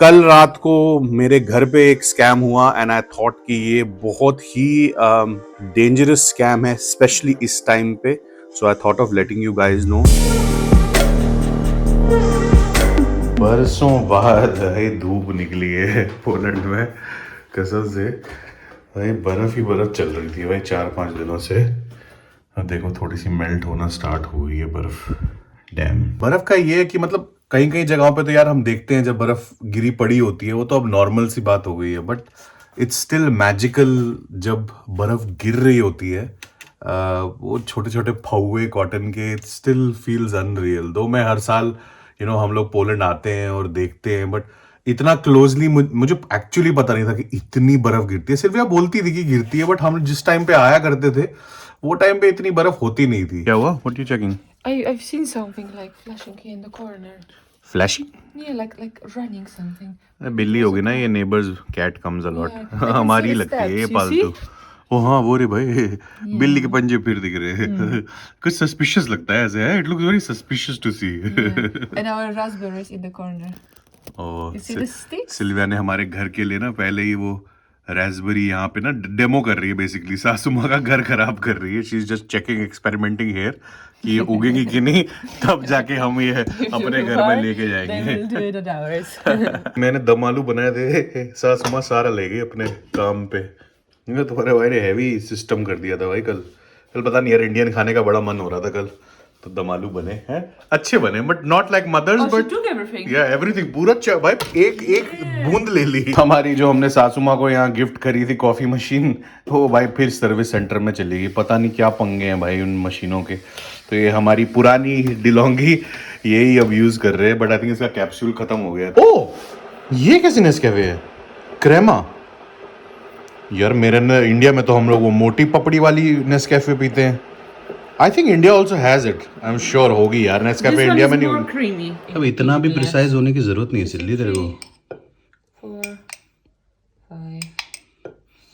कल रात को मेरे घर पे एक स्कैम हुआ एंड आई थॉट कि ये बहुत ही डेंजरस स्कैम है, स्पेशली इस टाइम पे. So I thought of letting you guys know. बरसों बाद भाई धूप निकली है पोलैंड में, कसम से भाई बर्फ ही बर्फ चल रही थी भाई 4-5 दिनों से. अब देखो थोड़ी सी मेल्ट होना स्टार्ट हो गई है बर्फ. डैम. बर्फ का ये है कि मतलब कहीं कहीं जगहों पे तो यार हम देखते हैं जब बर्फ गिरी पड़ी होती है, वो तो अब नॉर्मल सी बात हो गई है, बट इट्स स्टिल मैजिकल जब बर्फ गिर रही होती है. वो छोटे छोटे फौवे कॉटन के, इट स्टिल फील्स अनरियल. दो मैं हर साल हम लोग पोलैंड आते हैं और देखते हैं, बट इतना क्लोजली मुझे एक्चुअली पता नहीं था कि इतनी बर्फ गिरती है. सिर्फ यह बोलती थी कि गिरती है, बट हम जिस टाइम पे आया करते थे वो टाइम पे इतनी बर्फ होती नहीं थी. क्या हुआ? What you checking? I've seen something like flashing here in the corner. Flashing? Yeah, like running something. बिल्ली होगी ना ये. Neighbours cat comes a lot. Yeah, I can हमारी see the लगती है ये steps. You पालतू. see? ओ हाँ वो रे भाई, बिल्ली के पंजे फिर दिख रहे हैं. कुछ सस्पिशियस लगता है ऐसे है. It looks very suspicious to see. Yeah. And our raspberries in the corner. और You see the sticks? Sylvia ने हमारे घर के लिए ना पहले ही वो रास्पबेरी यहाँ पे ना डेमो कर रही है. बेसिकली सासू माँ का घर खराब कर रही है. She is just checking, experimenting here कि ये उगेंगी कि नहीं, तब जाके हम ये अपने घर में लेके Then जाएंगे. we'll do it at ours. मैंने दम आलू बनाए थे, सासू माँ सारा ले गई अपने काम पे. तुम्हारे भाई ने हैवी सिस्टम कर दिया था भाई. कल कल पता नहीं यार, इंडियन खाने का बड़ा मन हो रहा था कल, तो दम आलू बने हैं. अच्छे बने but not like mothers. Oh, she but took everything. या एवरीथिंग पूरा भाई एक एक बूंद ले ली. हमारी जो हमने सासू माँ को यहाँ गिफ्ट करी थी कॉफी मशीन, वो भाई फिर सर्विस सेंटर में चली गई. पता नहीं क्या पंगे हैं भाई उन मशीनों के. तो ये हमारी पुरानी डिलोंगी यही अब यूज कर रहे हैं, बट आई थिंक इसका कैप्सूल खत्म हो गया. ओ ये कैसे नेस्कैफे है? क्रेमा. यार मेरे इंडिया में तो हम लोग वो मोटी पपड़ी वाली नेस्कैफे पीते हैं. I think India also has it. I am sure होगी यार. This Nescafe one India is में नहीं more होगी. creamy. अब इतना भी Yes. प्रिसाइज होने की जरूरत नहीं है सिल्ली तेरे को. 4, 5.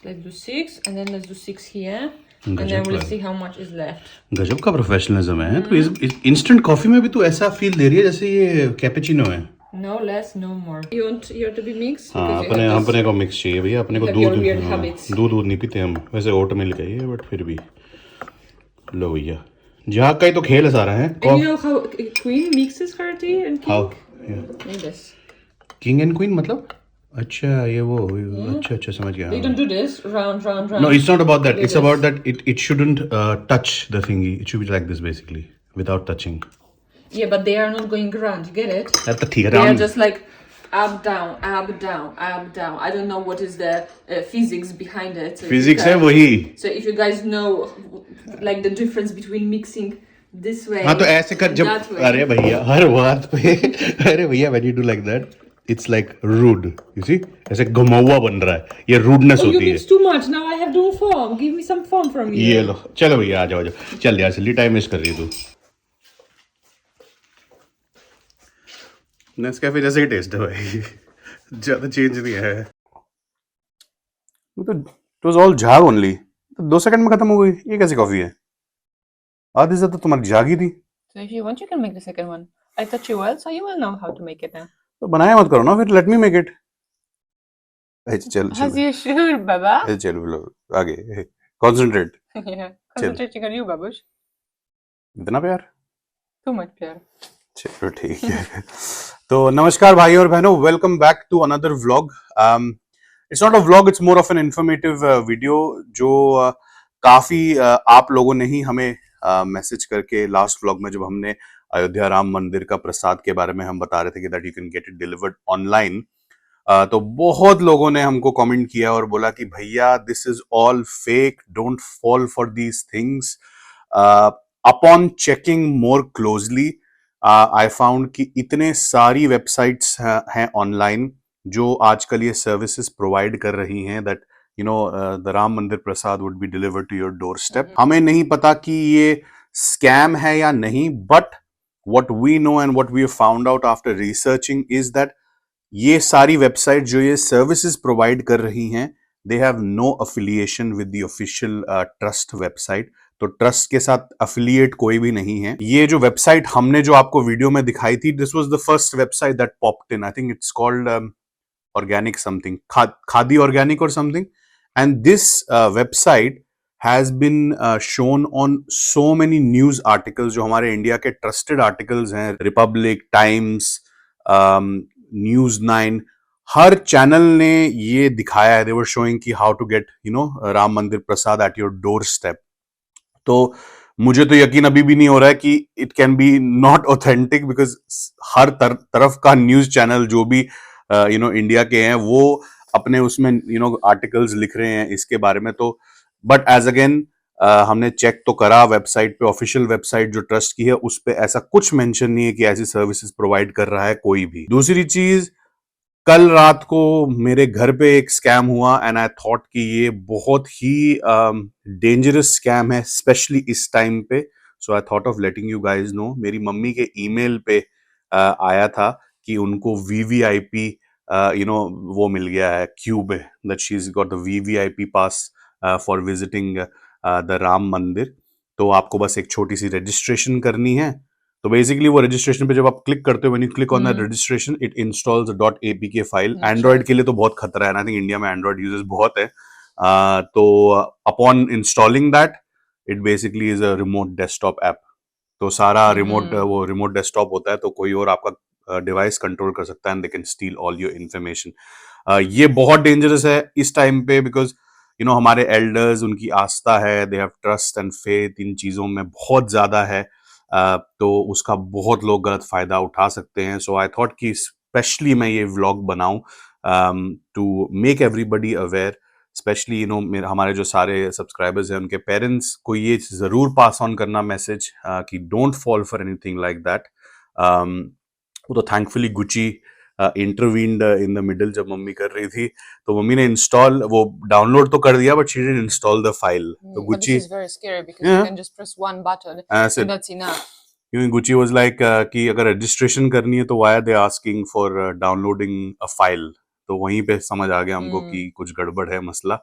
Let's do 6, and then let's do 6 here, and then गजब we'll का- see how much is left. गजब का प्रोफेशनलिज्म है. तो इस इंस्टेंट कॉफी में भी तू ऐसा फील दे रही है जैसे ये कैपेचिनो है. No less, no more. You want here to be mixed? हाँ Because you अपने have this- अपने को मिक्स चाहिए भैया. अपने को have your दूध weird habits. दूध नहीं पीते हम. वैसे ओट मिल्क है ये, बट फिर भी लो भैया. जहाँ का ही तो खेल है सारा है. And you know how Queen mixes her tea and King? How Like this. King and queen मतलब? अच्छा ये वो अच्छा अच्छा समझ गया. You don't do this round, round, round. No, it's not about that. Like It's this. about that it shouldn't touch the thingy. It should be like this basically, without touching. Yeah, but they are not going round. You get it? At the ठीक है. They are round. just like up, down, up, down, up, down. I don't know what is the physics behind it. So if you Physics है guys- वही. So if you guys know like the difference between mixing this way, हाँ तो ऐसे कर जब. that way. अरे भैया हर बात पे अरे भैया when you do like that, it's like rude. You see? ऐसे घुमावा बन रहा है. ये rudeness Oh, you होती है. mix too much. Now I have no foam. Give me some foam from you. ये लो. चलो भैया आ जाओ आ जाओ. चल यार सिल्ली टाइम वेस्ट कर रही है तू. नेस्कैफे जैसे ही टेस्ट है भाई. ज्यादा चेंज नहीं है. तो इट वाज ऑल झाग ओनली. तो 2 सेकंड में खत्म हो गई. ये कैसी कॉफी है? आधी से तो तुम्हारी झागी थी. So if you want, you can make the second one. I taught you well, so you will know how to make it now. तो बनाया मत करो ना फिर. Let me make it. चल As चल you should, Baba. चल लो आगे. Concentrate. Yeah, concentrating on you, Babush. इतना प्यार. Too much प्यार. चलो ठीक है. तो नमस्कार भाई और बहनों, welcome back to another vlog. It's not a vlog, it's more of an informative video जो काफी आप लोगों ने ही हमें मैसेज करके लास्ट व्लॉग में जब हमने अयोध्या राम मंदिर का प्रसाद के बारे में हम बता रहे थे कि that you can get it delivered online, तो बहुत लोगों ने हमको कमेंट किया और बोला कि भैया this is all fake, don't fall for these things. Upon checking more closely I found कि इतने सारी वेबसाइट्स हैं ऑनलाइन जो आजकल ये सर्विसेज प्रोवाइड कर रही हैं that the Ram Mandir prasad would be delivered to your door step. हमें नहीं पता कि ये स्कैम है या नहीं, but what we know and what we have found out after researching is that ये सारी वेबसाइट जो ये सर्विसेज प्रोवाइड कर रही हैं, they have no affiliation with the official trust website. तो ट्रस्ट के साथ अफिलिएट कोई भी नहीं है. ये जो वेबसाइट हमने जो आपको वीडियो में दिखाई थी, this was the first website that popped in. I think it's called organic something, Khadi Organic or something. And this website has been shown on so many news articles जो हमारे India के trusted articles हैं, Republic, times, news 9, हर channel ने ये दिखाया है. दे वर showing कि how to get Ram Mandir Prasad at your door step. तो मुझे तो यकीन अभी भी नहीं हो रहा है कि it can be not authentic, because हर तरफ का न्यूज चैनल जो भी इंडिया के हैं वो अपने उसमें आर्टिकल्स लिख रहे हैं इसके बारे में. तो बट एज अगेन हमने चेक तो करा वेबसाइट पे, ऑफिशियल वेबसाइट जो ट्रस्ट की है उस पे ऐसा कुछ मेंशन नहीं है कि ऐसी सर्विसेज प्रोवाइड कर रहा है कोई भी. दूसरी चीज, कल रात को मेरे घर पे एक स्कैम हुआ एंड आई थॉट कि ये बहुत ही डेंजरस स्कैम है, स्पेशली इस टाइम पे. So I thought of letting you guys know. मेरी मम्मी के ईमेल पे आया था कि उनको वीवीआईपी वो मिल गया है क्यू में, that she is got the VVIP pass for visiting the Ram मंदिर. तो आपको बस एक छोटी सी रजिस्ट्रेशन करनी है. तो बेसिकली वो रजिस्ट्रेशन पे जब आप क्लिक करते हो, when you click on that registration, it installs .apk file. Android के लिए तो बहुत खतरा है, आई थिंक इंडिया में एंड्रॉइड यूजर्स बहुत है. तो upon installing that, it basically is a remote desktop app. तो सारा वो रिमोट डेस्कटॉप होता है, तो कोई और आपका डिवाइस कंट्रोल कर सकता है and they can steel all your information. ये बहुत डेंजरस है इस टाइम पे, बिकॉज हमारे एल्डर्स, उनकी आस्था है, they have trust and faith in चीजों में बहुत ज्यादा है. तो उसका बहुत लोग गलत फायदा उठा सकते हैं. सो आई थॉट कि स्पेशली मैं ये व्लॉग बनाऊं to make everybody aware, specially हमारे जो सारे सब्सक्राइबर्स हैं उनके पेरेंट्स को ये जरूर पास ऑन करना मैसेज कि don't fall for anything like that. वो तो thankfully Gucci intervened in the middle जब मम्मी कर रही थी, तो मम्मी ने इंस्टॉल वो डाउनलोड तो कर दिया, but she didn't install the file. तो But this Gucci is very scary because you can just press one button ऐसे and that's enough. Gucci was like कि अगर रजिस्ट्रेशन करनी है तो why are they asking for downloading a file. तो वहीं पे समझ आ गया हमको कि कुछ गड़बड़ है मसला.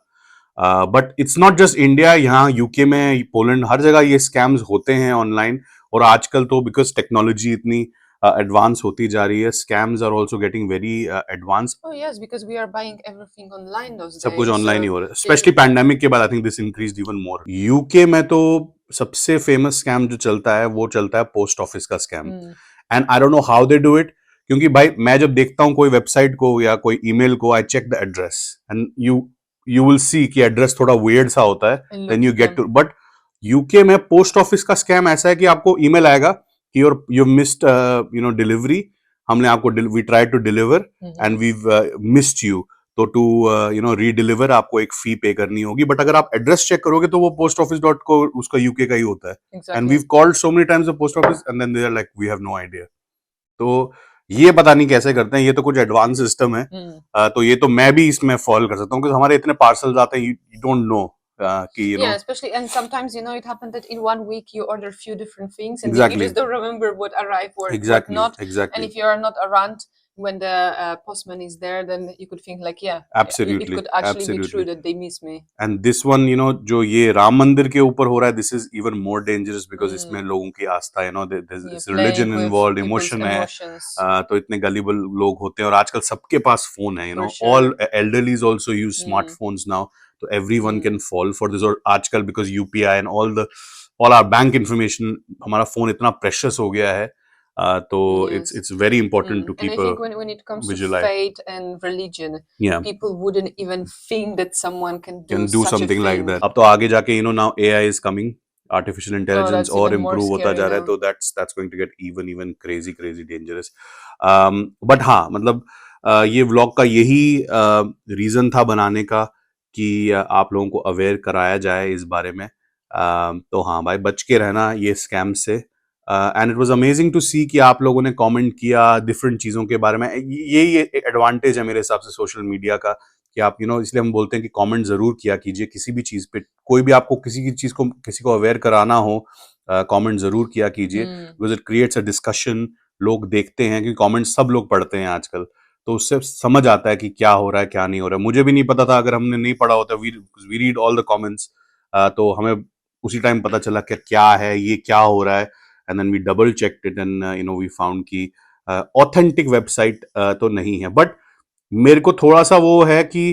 But it's not just India, यहाँ यूके में, पोलैंड, हर जगह ये स्कैम्स होते हैं ऑनलाइन. और आजकल तो बिकॉज टेक्नोलॉजी इतनी एडवांस होती जा रही है, scams are also getting very advance. Oh yes, because we are buying everything online those सब कुछ days. ऑनलाइन So ही हो रहा है, स्पेशली पैंडेमिक के बाद. I think this increased even more. UK में तो सबसे फेमस स्कैम जो चलता है वो चलता है पोस्ट ऑफिस का scam. And I don't know how they do it, क्योंकि भाई मैं जब देखता हूँ कोई वेबसाइट को या कोई ईमेल को, I check the address and you will see कि एड्रेस थोड़ा वियर्ड सा होता है. It then you looks get to, but UK में पोस्ट ऑफिस का स्कैम ऐसा है कि आपको ईमेल आएगा कि यू मिस्ड डिलीवरी, हमने आपको, we try to deliver and we missed you. तो टू रीडिलीवर आपको एक फी पे करनी होगी. बट अगर आप एड्रेस चेक करोगे तो वो पोस्ट ऑफिस डॉट को उसका यूके का ही होता है. And exactly. We called so many times the post office and then they are like we have no idea. तो ये पता नहीं कैसे करते हैं, ये तो कुछ एडवांस सिस्टम है. तो ये तो मैं भी इसमें फॉल कर सकता हूँ, क्योंकि हमारे इतने पार्सल्स आते हैं, यू डोंट नो कि Yeah, especially, and sometimes it happened that in one week you order few different things and Exactly. you just don't remember what arrived or Exactly, what not. exactly. And if you are not around when the postman is there, then you could think like, yeah, Absolutely, it could actually be absolutely. true that they miss me. And this one जो ये राम मंदिर के ऊपर हो रहा है, this is even more dangerous, because इसमें लोगों की आस्था है, रिलीजन इन्वॉल्व, इमोशन है. तो इतने गलीबल लोग होते हैं, और आजकल सबके पास फोन है, all elderlies also use smartphones now. तो everyone can fall for this. और आजकल because UPI and all our bank information, हमारा फोन इतना प्रेशियस हो गया है. तो it's very important to keep and I think when it comes visual to eye. faith and religion, Yeah, people wouldn't even think that someone can do such something a like thing. that. अब तो आगे जाके now AI is coming, artificial intelligence that's और even more improve होता scary जा रहा है. now. तो that's going to get even crazy dangerous. But हाँ, मतलब ये व्लॉग का यही रीजन था बनाने का कि आप लोगों को अवेयर कराया जाए इस बारे में. तो हाँ भाई, बच के रहना ये स्कैम से. And it was amazing to see कि आप लोगों ने कमेंट किया डिफरेंट चीज़ों के बारे में. यही एडवांटेज है मेरे हिसाब से सोशल मीडिया का, कि आप इसलिए हम बोलते हैं कि कमेंट जरूर किया कीजिए किसी भी चीज़ पे. कोई भी आपको किसी को अवेयर कराना हो, कमेंट जरूर किया कीजिए, because it creates a discussion. लोग देखते हैं, क्योंकि कमेंट सब लोग पढ़ते हैं आजकल, तो उससे समझ आता है कि क्या हो रहा है क्या नहीं हो रहा है. मुझे भी नहीं पता था, अगर हमने नहीं पढ़ा होता, we read all the comments, तो हमें उसी टाइम पता चला कि क्या है ये, क्या हो रहा है. And then we double checked it and we found कि authentic website तो नहीं है. But मेरे को थोड़ा सा वो है कि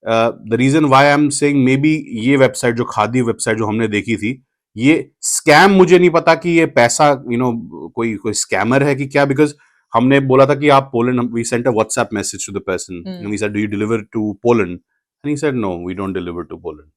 the reason why I am saying maybe ये वेबसाइट जो खादी वेबसाइट जो हमने देखी थी, ये स्कैम, मुझे नहीं पता कि ये पैसा कोई कोई स्कैमर है कि क्या, बिकॉज हमने बोला था कि आप Poland, we sent a WhatsApp message to the person and we said do you deliver to Poland and he said no we don't deliver to Poland.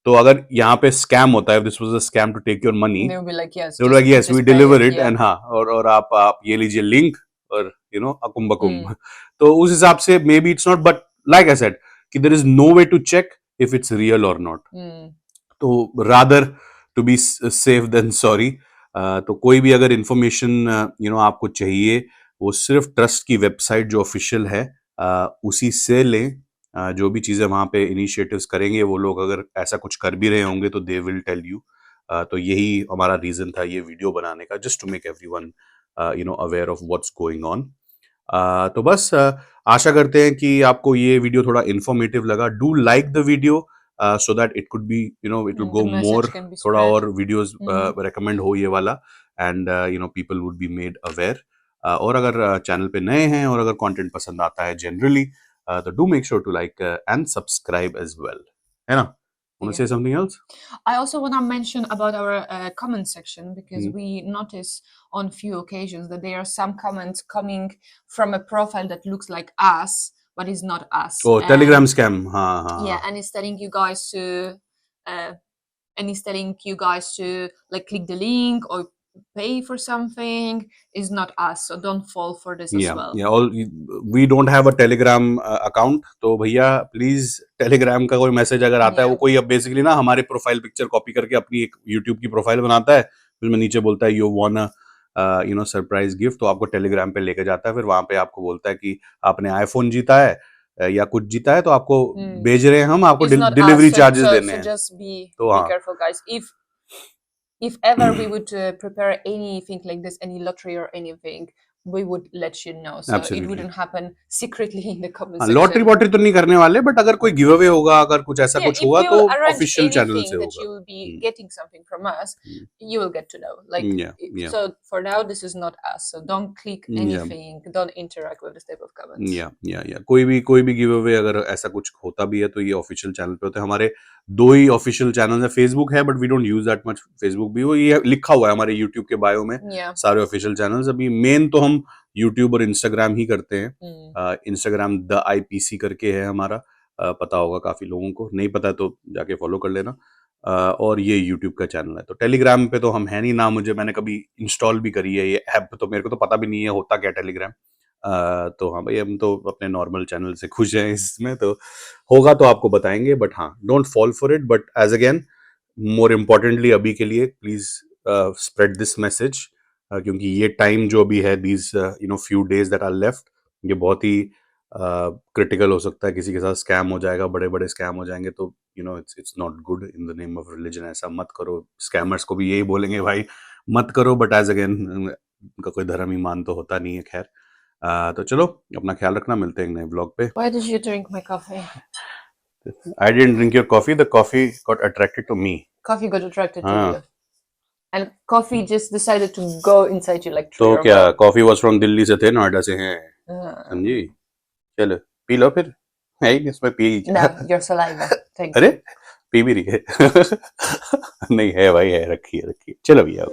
तो अगर यहाँ पे स्कैम होता है, this was a scam to take your money, They will be like, yes, they were like yes we just pay deliver it, it yeah. and हाँ, और आप ये लीजिए लिंक और अकुम बकुम। Mm. तो उस हिसाब से maybe it's not, but like I said कि there is no way to check if it's real और नॉट। Mm. तो rather to be safe than sorry. तो कोई भी अगर इंफॉर्मेशन आपको चाहिए, वो सिर्फ ट्रस्ट की वेबसाइट जो ऑफिशियल है उसी से लें। जो भी चीजें वहां पे इनिशिएटिव्स करेंगे वो लोग, अगर ऐसा कुछ कर भी रहे होंगे तो दे विल टेल यू। तो यही हमारा रीजन था ये वीडियो बनाने का, just to make everyone aware of what's going on. तो बस आशा करते हैं कि आपको ये वीडियो थोड़ा इंफॉर्मेटिव लगा। Do like the video so that it could be it will The go message more, can be थोड़ा spread. और वीडियोस रेकमेंड हो ये वाला, and people would be made aware. और अगर चैनल पे नए हैं और अगर कंटेंट पसंद आता है जनरली, तो do make sure to like and subscribe as well, है ना? Want to Yeah. say something else? I also want to mention about our comment section, because Hmm. we notice on few occasions that there are some comments coming from a profile that looks like us but is not us. Oh, Telegram scam. हाँ हाँ Yeah, हाँ। and it's telling you guys to like click the link or pay for something. Is not us, so don't fall for this as well. all we don't have a Telegram account, तो भैया please Telegram का कोई message अगर आता है, वो Yeah. कोई अब बेसिकली ना हमारे प्रोफाइल पिक्चर कॉपी करके अपनी एक YouTube की प्रोफाइल बनाता है, उसमें नीचे बोलता है you want a surprise gift, तो आपको टेलीग्राम पे लेके जाता है, फिर वहां पे आपको बोलता है कि आपने आईफोन जीता है या कुछ जीता है, तो आपको भेज रहे हैं हम, आपको It's not us, delivery so charges देने हैं। just be तो हाँ, careful, guys. If ever we would prepare anything like this, any lottery or anything, we would let you know, so it Absolutely. wouldn't happen secretly in the comment हाँ, section. Lottery वॉटरी तो नहीं करने वाले, but अगर कोई give away होगा, अगर कुछ ऐसा Yeah, कुछ if होगा we तो will arrange official channel anything से that होगा। you will be hmm, getting something from us, hmm, you will get to know. Like, yeah. so for now, this is not us, so don't click Yeah. anything, don't interact with this type of comments. या कोई भी give away अगर ऐसा कुछ होता भी है तो ये ऑफिशियल चैनल पे होता है। हमारे दो ही ऑफिशियल चैनल है, फेसबुक है but we don't use that much Facebook भी, वो ये लिखा हुआ है हमारे यूट्यूब के बायो में Yeah. सारे ऑफिशियल चैनल्स। अभी मेन तो हम यूट्यूब और इंस्टाग्राम ही करते हैं। Mm. इंस्टाग्राम द IPC करके है हमारा, पता होगा काफी लोगों को, नहीं पता तो जाके फॉलो कर लेना। और ये यूट्यूब का चैनल है। तो टेलीग्राम पे तो हम है नहीं ना, मुझे, मैंने कभी इंस्टॉल भी करी है ये ऐप, तो मेरे को तो पता भी नहीं है होता क्या टेलीग्राम। तो हाँ भाई, हम तो अपने नॉर्मल चैनल से खुश हैं इसमें, तो होगा तो आपको बताएंगे, बट हाँ don't fall for it. But as again more importantly अभी के लिए प्लीज स्प्रेड दिस मैसेज, क्योंकि ये टाइम जो अभी है, these few days that are left, ये बहुत ही क्रिटिकल हो सकता है। किसी के साथ स्कैम हो जाएगा, बड़े बड़े स्कैम हो जाएंगे, तो it's not good in the name of religion. ऐसा मत करो। स्कैमर्स को भी यही बोलेंगे भाई मत करो, बट एज अगेन उनका कोई धर्म ईमान तो होता नहीं है। खैर, तो चलो अपना ख्याल रखना, मिलते हैं एक नए व्लॉग पे। Why did you drink my coffee? I didn't drink your coffee, the coffee got attracted to me. Coffee got attracted to हाँ, you, and coffee just decided to go inside you like तो tree or क्या what? Coffee was from Delhi से थे, नोएडा से हैं, समझी? Uh, चलो P low फिर, है ही इसमें P. no, your saliva. Thank अरे you. पी भी रही है। नहीं है भाई, है, रखी है, चलो भैया।